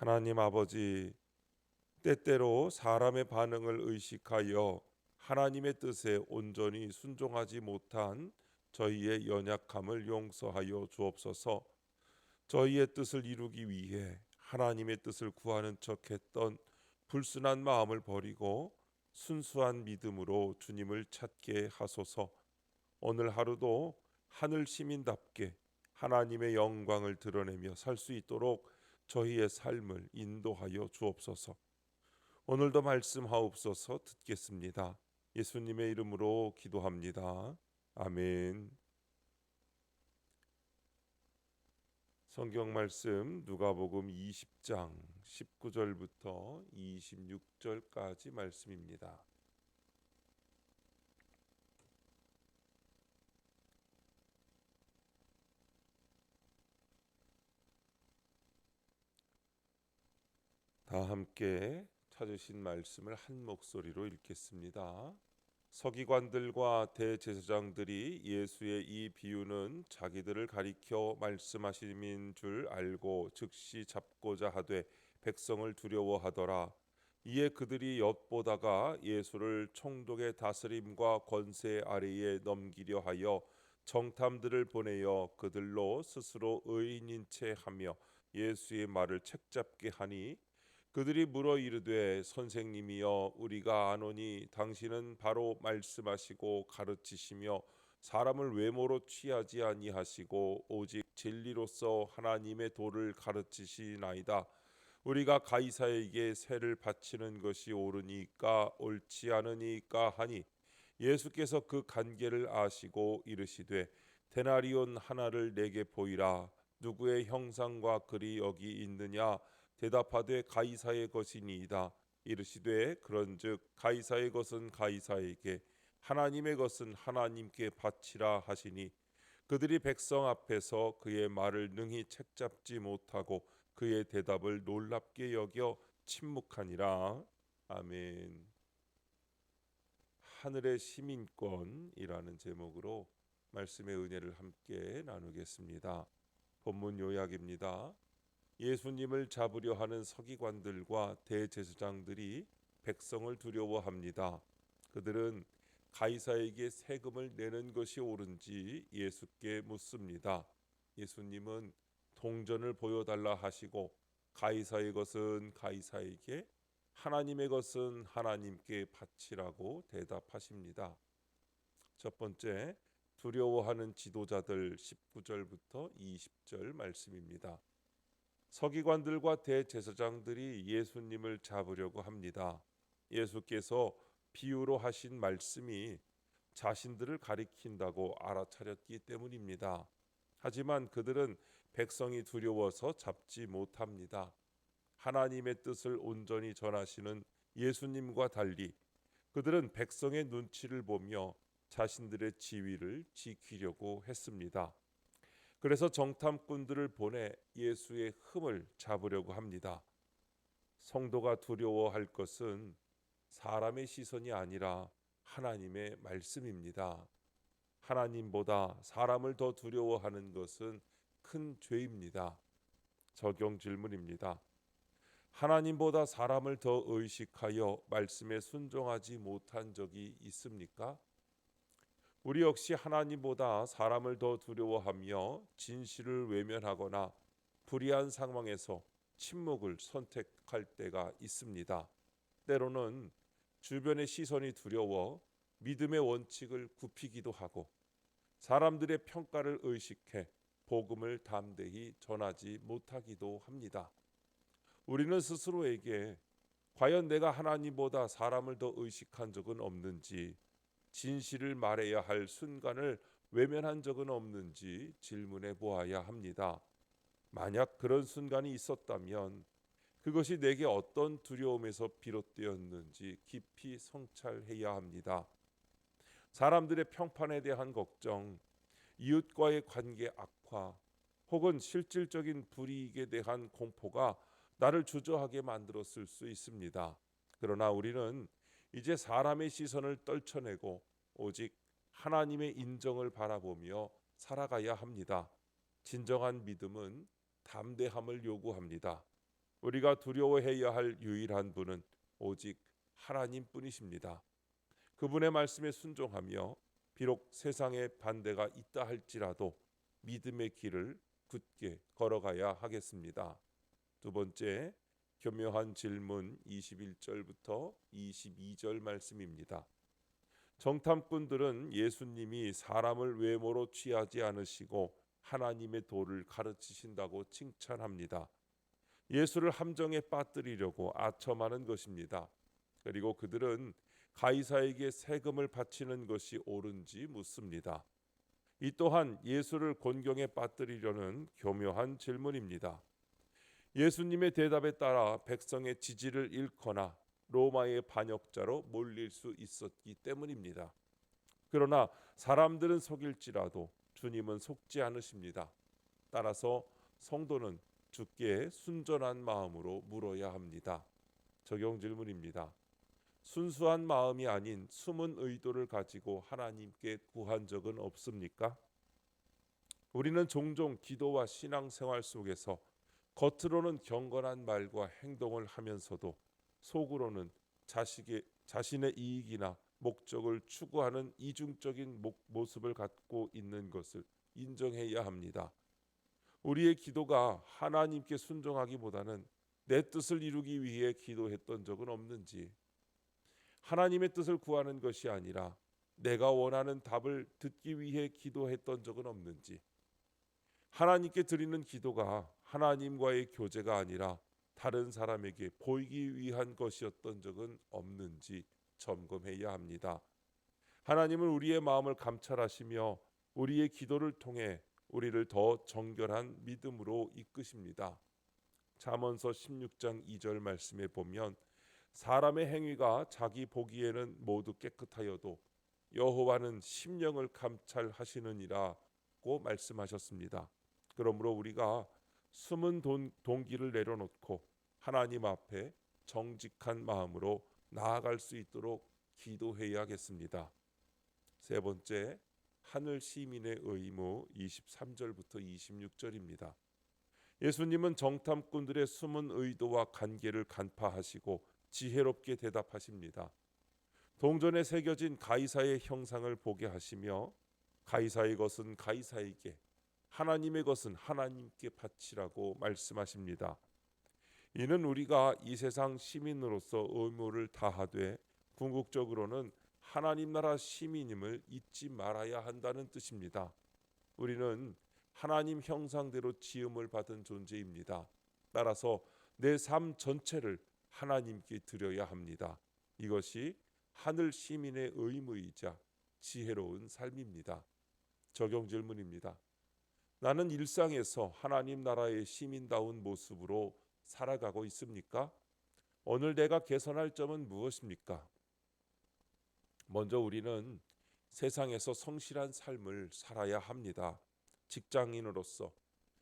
하나님 아버지, 때때로 사람의 반응을 의식하여 하나님의 뜻에 온전히 순종하지 못한 저희의 연약함을 용서하여 주옵소서. 저희의 뜻을 이루기 위해 하나님의 뜻을 구하는 척했던 불순한 마음을 버리고 순수한 믿음으로 주님을 찾게 하소서. 오늘 하루도 하늘 시민답게 하나님의 영광을 드러내며 살 수 있도록 저희의 삶을 인도하여 주옵소서. 오늘도 말씀하옵소서. 듣겠습니다. 예수님의 이름으로 기도합니다. 아멘. 성경 말씀 누가복음 20장 19절부터 26절까지 말씀입니다. 다 함께 찾으신 말씀을 한 목소리로 읽겠습니다. 서기관들과 대제사장들이 예수의 이 비유는 자기들을 가리켜 말씀하심인 줄 알고 즉시 잡고자 하되 백성을 두려워하더라. 이에 그들이 엿보다가 예수를 총독의 다스림과 권세 아래에 넘기려 하여 정탐들을 보내어 그들로 스스로 의인인 채 하며 예수의 말을 책잡게 하니, 그들이 물어 이르되 선생님이여, 우리가 아노니 당신은 바로 말씀하시고 가르치시며 사람을 외모로 취하지 아니하시고 오직 진리로서 하나님의 도를 가르치시나이다. 우리가 가이사에게 세를 바치는 것이 옳으니까 옳지 않으니까 하니, 예수께서 그 간계를 아시고 이르시되 데나리온 하나를 내게 보이라. 누구의 형상과 글이 여기 있느냐? 대답하되 가이사의 것이니이다. 이르시되 그런즉 가이사의 것은 가이사에게, 하나님의 것은 하나님께 바치라 하시니, 그들이 백성 앞에서 그의 말을 능히 책잡지 못하고 그의 대답을 놀랍게 여겨 침묵하니라. 아멘. 하늘의 시민권이라는 제목으로 말씀의 은혜를 함께 나누겠습니다. 본문 요약입니다. 예수님을 잡으려 하는 서기관들과 대제사장들이 백성을 두려워합니다. 그들은 가이사에게 세금을 내는 것이 옳은지 예수께 묻습니다. 예수님은 동전을 보여달라 하시고 가이사의 것은 가이사에게, 하나님의 것은 하나님께 바치라고 대답하십니다. 첫 번째, 두려워하는 지도자들 19절부터 20절 말씀입니다. 서기관들과 대제사장들이 예수님을 잡으려고 합니다. 예수께서 비유로 하신 말씀이 자신들을 가리킨다고 알아차렸기 때문입니다. 하지만 그들은 백성이 두려워서 잡지 못합니다. 하나님의 뜻을 온전히 전하시는 예수님과 달리 그들은 백성의 눈치를 보며 자신들의 지위를 지키려고 했습니다. 그래서 정탐꾼들을 보내 예수의 흠을 잡으려고 합니다. 성도가 두려워할 것은 사람의 시선이 아니라 하나님의 말씀입니다. 하나님보다 사람을 더 두려워하는 것은 큰 죄입니다. 적용 질문입니다. 하나님보다 사람을 더 의식하여 말씀에 순종하지 못한 적이 있습니까? 우리 역시 하나님보다 사람을 더 두려워하며 진실을 외면하거나 불의한 상황에서 침묵을 선택할 때가 있습니다. 때로는 주변의 시선이 두려워 믿음의 원칙을 굽히기도 하고, 사람들의 평가를 의식해 복음을 담대히 전하지 못하기도 합니다. 우리는 스스로에게 과연 내가 하나님보다 사람을 더 의식한 적은 없는지, 진실을 말해야 할 순간을 외면한 적은 없는지 질문해 보아야 합니다. 만약 그런 순간이 있었다면 그것이 내게 어떤 두려움에서 비롯되었는지 깊이 성찰해야 합니다. 사람들의 평판에 대한 걱정, 이웃과의 관계 악화, 혹은 실질적인 불이익에 대한 공포가 나를 주저하게 만들었을 수 있습니다. 그러나 우리는 이제 사람의 시선을 떨쳐내고 오직 하나님의 인정을 바라보며 살아가야 합니다. 진정한 믿음은 담대함을 요구합니다. 우리가 두려워해야 할 유일한 분은 오직 하나님뿐이십니다. 그분의 말씀에 순종하며 비록 세상에 반대가 있다 할지라도 믿음의 길을 굳게 걸어가야 하겠습니다. 두 번째, 교묘한 질문 21절부터 22절 말씀입니다. 정탐꾼들은 예수님이 사람을 외모로 취하지 않으시고 하나님의 도를 가르치신다고 칭찬합니다. 예수를 함정에 빠뜨리려고 아첨하는 것입니다. 그리고 그들은 가이사에게 세금을 바치는 것이 옳은지 묻습니다. 이 또한 예수를 곤경에 빠뜨리려는 교묘한 질문입니다. 예수님의 대답에 따라 백성의 지지를 잃거나 로마의 반역자로 몰릴 수 있었기 때문입니다. 그러나 사람들은 속일지라도 주님은 속지 않으십니다. 따라서 성도는 주께 순전한 마음으로 물어야 합니다. 적용 질문입니다. 순수한 마음이 아닌 숨은 의도를 가지고 하나님께 구한 적은 없습니까? 우리는 종종 기도와 신앙생활 속에서 겉으로는 경건한 말과 행동을 하면서도 속으로는 자신의 이익이나 목적을 추구하는 이중적인 모습을 갖고 있는 것을 인정해야 합니다. 우리의 기도가 하나님께 순종하기보다는 내 뜻을 이루기 위해 기도했던 적은 없는지, 하나님의 뜻을 구하는 것이 아니라 내가 원하는 답을 듣기 위해 기도했던 적은 없는지, 하나님께 드리는 기도가 하나님과의 교제가 아니라 다른 사람에게 보이기 위한 것이었던 적은 없는지 점검해야 합니다. 하나님은 우리의 마음을 감찰하시며 우리의 기도를 통해 우리를 더 정결한 믿음으로 이끄십니다. 잠언서 16장 2절 말씀에 보면 사람의 행위가 자기 보기에는 모두 깨끗하여도 여호와는 심령을 감찰하시느니라고 말씀하셨습니다. 그러므로 우리가 숨은 동기를 내려놓고 하나님 앞에 정직한 마음으로 나아갈 수 있도록 기도해야겠습니다. 세 번째, 하늘 시민의 의무 23절부터 26절입니다. 예수님은 정탐꾼들의 숨은 의도와 관계를 간파하시고 지혜롭게 대답하십니다. 동전에 새겨진 가이사의 형상을 보게 하시며 가이사의 것은 가이사에게, 하나님의 것은 하나님께 바치라고 말씀하십니다. 이는 우리가 이 세상 시민으로서 의무를 다하되 궁극적으로는 하나님 나라 시민임을 잊지 말아야 한다는 뜻입니다. 우리는 하나님 형상대로 지음을 받은 존재입니다. 따라서 내 삶 전체를 하나님께 드려야 합니다. 이것이 하늘 시민의 의무이자 지혜로운 삶입니다. 적용 질문입니다. 나는 일상에서 하나님 나라의 시민다운 모습으로 살아가고 있습니까? 오늘 내가 개선할 점은 무엇입니까? 먼저 우리는 세상에서 성실한 삶을 살아야 합니다. 직장인으로서,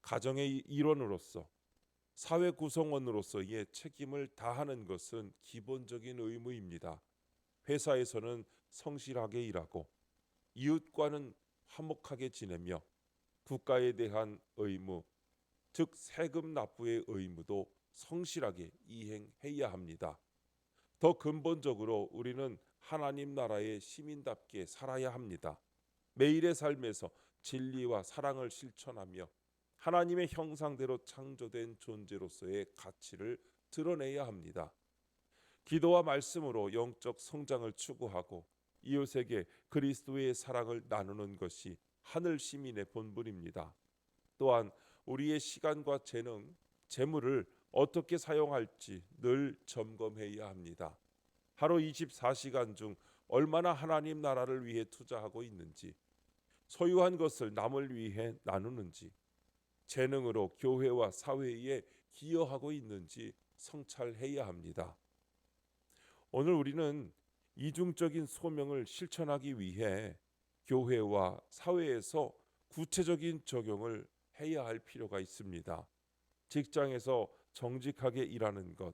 가정의 일원으로서, 사회 구성원으로서의 책임을 다하는 것은 기본적인 의무입니다. 회사에서는 성실하게 일하고 이웃과는 화목하게 지내며 국가에 대한 의무, 즉 세금 납부의 의무도 성실하게 이행해야 합니다. 더 근본적으로 우리는 하나님 나라의 시민답게 살아야 합니다. 매일의 삶에서 진리와 사랑을 실천하며 하나님의 형상대로 창조된 존재로서의 가치를 드러내야 합니다. 기도와 말씀으로 영적 성장을 추구하고 이웃에게 그리스도의 사랑을 나누는 것이 하늘 시민의 본분입니다. 또한 우리의 시간과 재능, 재물을 어떻게 사용할지 늘 점검해야 합니다. 하루 24시간 중 얼마나 하나님 나라를 위해 투자하고 있는지, 소유한 것을 남을 위해 나누는지, 재능으로 교회와 사회에 기여하고 있는지 성찰해야 합니다. 오늘 우리는 이중적인 소명을 실천하기 위해 교회와 사회에서 구체적인 적용을 해야 할 필요가 있습니다. 직장에서 정직하게 일하는 것,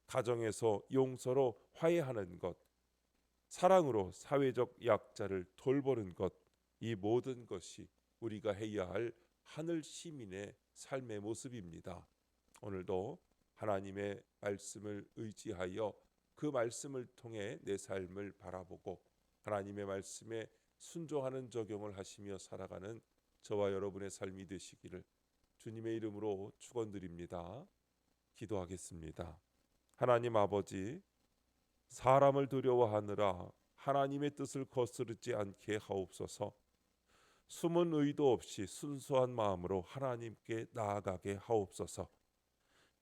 가정에서 용서로 화해하는 것, 사랑으로 사회적 약자를 돌보는 것, 이 모든 것이 우리가 해야 할 하늘 시민의 삶의 모습입니다. 오늘도 하나님의 말씀을 의지하여 그 말씀을 통해 내 삶을 바라보고 하나님의 말씀에 순종하는 적용을 하시며 살아가는 저와 여러분의 삶이 되시기를 주님의 이름으로 축원드립니다. 기도하겠습니다. 하나님 아버지, 사람을 두려워하느라 하나님의 뜻을 거스르지 않게 하옵소서. 숨은 의도 없이 순수한 마음으로 하나님께 나아가게 하옵소서.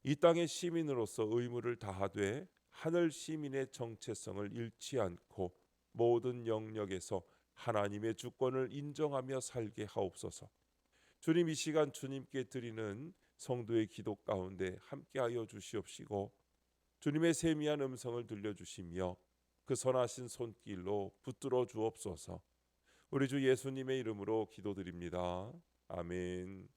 이 땅의 시민으로서 의무를 다하되 하늘 시민의 정체성을 잃지 않고 모든 영역에서 하나님의 주권을 인정하며 살게 하옵소서. 주님, 이 시간 주님께 드리는 성도의 기도 가운데 함께하여 주시옵시고 주님의 세미한 음성을 들려주시며 그 선하신 손길로 붙들어 주옵소서. 우리 주 예수님의 이름으로 기도드립니다. 아멘.